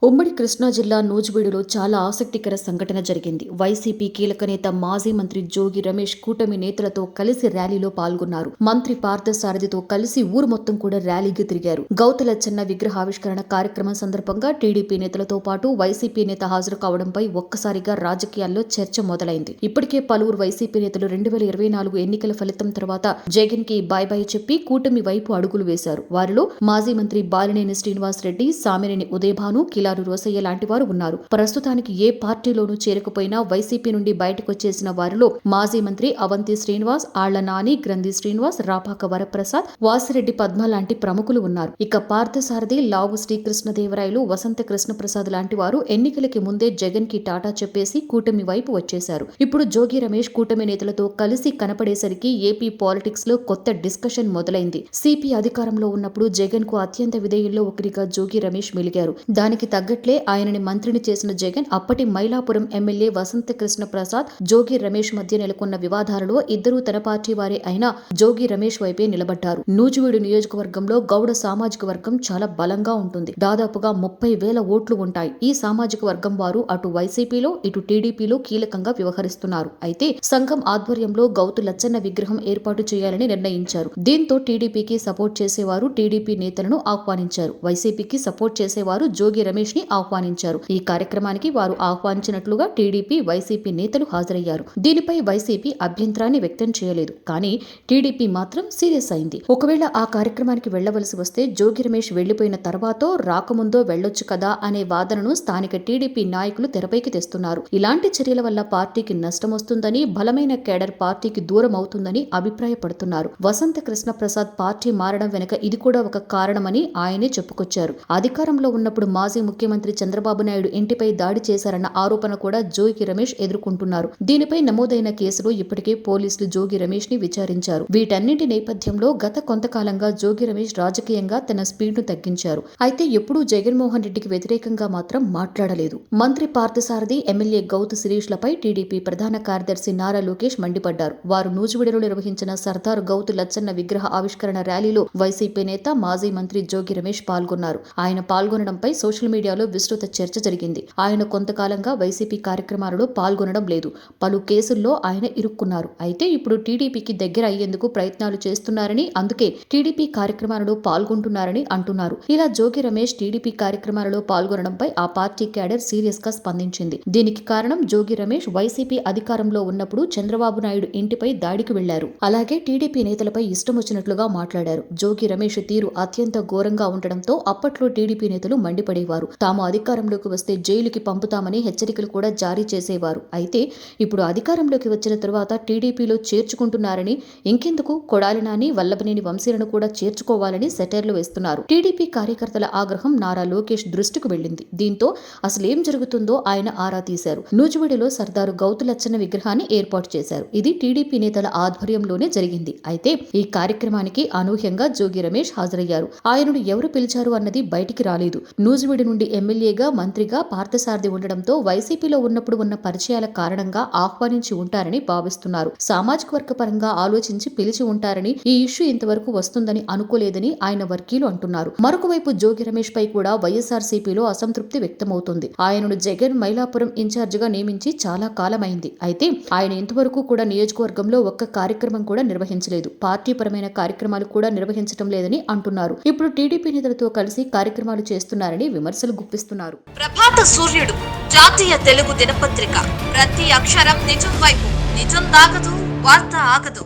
ఉమ్మడి కృష్ణా జిల్లా నూజివీడులో చాలా ఆసక్తికర సంఘటన జరిగింది. వైసీపీ కీలక నేత మాజీ మంత్రి జోగి రమేష్ కూటమి నేతలతో కలిసి ర్యాలీలో పాల్గొన్నారు. మంత్రి పార్థసారథితో కలిసి ఊరు మొత్తం కూడా ర్యాలీకి తిరిగారు. గౌతలచ్చన్న విగ్రహావిష్కరణ కార్యక్రమం సందర్భంగా టీడీపీ నేతలతో పాటు వైసీపీ నేత హాజరు కావడంపై ఒక్కసారిగా రాజకీయాల్లో చర్చ మొదలైంది. ఇప్పటికే పలువురు వైసీపీ నేతలు 2024 ఎన్నికల ఫలితం తర్వాత జగన్ కి బై బై చెప్పి కూటమి వైపు అడుగులు వేశారు. వారిలో మాజీ మంత్రి బాలినేని శ్రీనివాస్ రెడ్డి, సామినేని ఉదయభాను, కిలారు రోసయ్య లాంటి వారు ఉన్నారు. ప్రస్తుతానికి ఏ పార్టీలోనూ చేరకపోయినా వైసీపీ నుండి బయటకొచ్చేసిన వారిలో మాజీ మంత్రి అవంతి శ్రీనివాస్, ఆళ్ల నాని, గ్రంథి శ్రీనివాస్, రాపాక వరప్రసాద్, వాసిరెడ్డి పద్మ లాంటి ప్రముఖులు ఉన్నారు. ఇక పార్థసారథి, లావు శ్రీకృష్ణదేవరాయలు, వసంత కృష్ణప్రసాద్ లాంటి వారు ఎన్నికలకి ముందే జగన్ కి టాటా చెప్పేసి కూటమి వైపు వచ్చేశారు. ఇప్పుడు జోగి రమేష్ కూటమి నేతలతో కలిసి కనపడేసరికి ఏపీ పాలిటిక్స్ లో కొత్త డిస్కషన్ మొదలైంది. సిపి అధికారంలో ఉన్నప్పుడు జగన్ కు అత్యంత విధేయుల్లో ఒకరిగా జోగి రమేష్ మెలిగారు. దానికి తగ్గట్లే ఆయనని మంత్రిని చేసిన జగన్ అప్పటి మైలాపురం ఎమ్మెల్యే వసంత కృష్ణప్రసాద్, జోగి రమేష్ మధ్య నెలకొన్న వివాదాలలో ఇద్దరూ తన పార్టీ వారే అయినా జోగి రమేష్ వైపే నిలబడ్డారు. నూజివీడు నియోజకవర్గంలో గౌడ సామాజిక వర్గం చాలా బలంగా ఉంటుంది. దాదాపుగా 30,000 ఓట్లు ఉంటాయి. ఈ సామాజిక వర్గం వారు అటు వైసీపీలో ఇటు టీడీపీలో కీలకంగా వ్యవహరిస్తున్నారు. అయితే సంఘం ఆధ్వర్యంలో గౌతు లచ్చన్న విగ్రహం ఏర్పాటు చేయాలని నిర్ణయించారు. దీంతో టీడీపీకి సపోర్ట్ చేసేవారు టీడీపీ నేతలను ఆహ్వానించారు. వైసీపీకి సపోర్ట్ చేసేవారు జోగి రమేష్ ని ఆహ్వానించారు. ఈ కార్యక్రమానికి వారు ఆహ్వానించినట్లుగా టీడీపీ, వైసీపీ నేతలు హాజరయ్యారు. దీనిపై వైసీపీ అభ్యంతరాన్ని వ్యక్తం చేయలేదు. కానీ టీడీపీ మాత్రం సీరియస్ అయింది. ఒకవేళ ఆ కార్యక్రమానికి వెళ్లవలసి వస్తే జోగి రమేష్ వెళ్లిపోయిన తర్వాతో రాకముందో వెళ్లొచ్చు కదా అనే వాదనను స్థానిక టీడీపీ నాయకులు తెరపైకి తెస్తున్నారు. ఇలాంటి చర్యల వల్ల పార్టీకి నష్టం వస్తుందని, బలమైన కేడర్ పార్టీకి దూరం అవుతుందని అభిప్రాయపడుతున్నారు. వసంత కృష్ణప్రసాద్ పార్టీ మారడం వెనుక ఇది కూడా ఒక కారణమని ఆయనే చెప్పుకొచ్చారు. అధికారంలో ఉన్నప్పుడు మాజీ ముఖ్యమంత్రి చంద్రబాబు నాయుడు ఇంటిపై దాడి చేశారన్న ఆరోపణ కూడా జోగి రమేష్ ఎదుర్కొంటున్నారు. దీనిపై నమోదైన కేసులో ఇప్పటికే పోలీసులు జోగి రమేష్ ని విచారించారు. వీటన్నింటి నేపథ్యంలో గత కొంతకాలంగా జోగి రమేష్ రాజకీయంగా తన స్పీడ్ ను తగ్గించారు. అయితే ఎప్పుడూ జగన్మోహన్ రెడ్డికి వ్యతిరేకంగా మాత్రం మాట్లాడలేదు. మంత్రి పార్థసారథి, ఎమ్మెల్యే గౌతు శిరీష్లపై టీడీపీ ప్రధాన కార్యదర్శి నారా లోకేష్ మండిపడ్డారు. వారు నూజివీడులో నిర్వహించిన సర్దార్ గౌతు లచ్చన్న విగ్రహ ఆవిష్కరణ ర్యాలీలో వైసీపీ నేత, మాజీ మంత్రి జోగి రమేష్ పాల్గొన్నారు. ఆయన పాల్గొనడంపై సోషల్ మీడియాలో విస్తృత చర్చ జరిగింది. ఆయన కొంతకాలంగా వైసీపీ కార్యక్రమాలలో పాల్గొనడం లేదు. పలు కేసుల్లో ఆయన ఇరుక్కున్నారు. అయితే ఇప్పుడు టీడీపీకి దగ్గర అయ్యేందుకు ప్రయత్నాలు చేస్తున్నారని, అందుకే టీడీపీ కార్యక్రమాలలో పాల్గొంటున్నారని అంటున్నారు. ఇలా జోగి రమేష్ టీడీపీ కార్యక్రమాలలో పాల్గొనడంపై ఆ పార్టీ క్యాడర్ సీరియస్ గా స్పందించింది. దీనికి కారణం జోగి రమేష్ వైసీపీ అధికారంలో ఉన్నప్పుడు చంద్రబాబు నాయుడు ఇంటిపై దాడికి వెళ్లారు. అలాగే టీడీపీ నేతలపై ఇష్టం వచ్చినట్లుగా మాట్లాడారు. జోగి రమేష్ తీరు అత్యంత ఘోరంగా ఉండడంతో అప్పట్లో టీడీపీ నేతలు మండిపడేవారు. తాము అధికారంలోకి వస్తే జైలుకి పంపుతామని హెచ్చరికలు కూడా జారీ చేసేవారు. అయితే ఇప్పుడు అధికారంలోకి వచ్చిన తరువాత టీడీపీలో చేర్చుకుంటున్నారని, ఇంకెందుకు కొడాలి నాని, వల్లభనేని వంశీలను కూడా చేర్చుకోవాలని సెటైర్లు వేస్తున్నారు. టీడీపీ కార్యకర్తల ఆగ్రహం నారా లోకేష్ దృష్టికి వెళ్లింది. దీంతో అసలేం జరుగుతుందో ఆయన ఆరా తీశారు. నూజివీడులో సర్దారు గౌతు లచ్చన్న విగ్రహాన్ని ఏర్పాటు చేశారు. ఇది టీడీపీ నేతల ఆధ్వర్యంలోనే జరిగింది. అయితే ఈ కార్యక్రమానికి అనూహ్యంగా జోగి రమేష్ హాజరయ్యారు. ఆయనను ఎవరు పిలిచారు అన్నది బయటికి రాలేదు. నూజివీడు నుండి ఎమ్మెల్యేగా, మంత్రిగా పార్థసారథి ఉండడంతో వైసీపీలో ఉన్నప్పుడు ఉన్న పరిచయాల కారణంగా ఆహ్వానించి ఉంటారని భావిస్తున్నారు. సామాజిక వర్గ పరంగా ఆలోచించి పిలిచి ఉంటారని, ఈ ఇష్యూ ఇంతవరకు వస్తుందని అనుకోలేదని ఆయన వర్గీయులు అంటున్నారు. మరొక వైపు జోగి రమేష్ పై కూడా వైఎస్ఆర్సీపీలో అసంతృప్తి వ్యక్తమవుతుంది. ఆయనను జగన్ మైలాపురం ఇన్ఛార్జిగా నియమించి చాలా కాలమైంది. అయితే ఆయన ఇంతవరకు కూడా నియోజకవర్గంలో ఒక్క కార్యక్రమం కూడా నిర్వహించలేదు. పార్టీ పరమైన కార్యక్రమాలు కూడా నిర్వహించడం లేదని అంటున్నారు. ఇప్పుడు టీడీపీ నేతలతో కలిసి కార్యక్రమాలు చేస్తున్నారని విమర్శలు గుప్పిస్తున్నారు. ప్రభాత సూర్యుడు జాతీయ తెలుగు దినపత్రిక. ప్రతి అక్షరం నిజం వైపు. నిజం దాగదు, వార్త ఆగదు.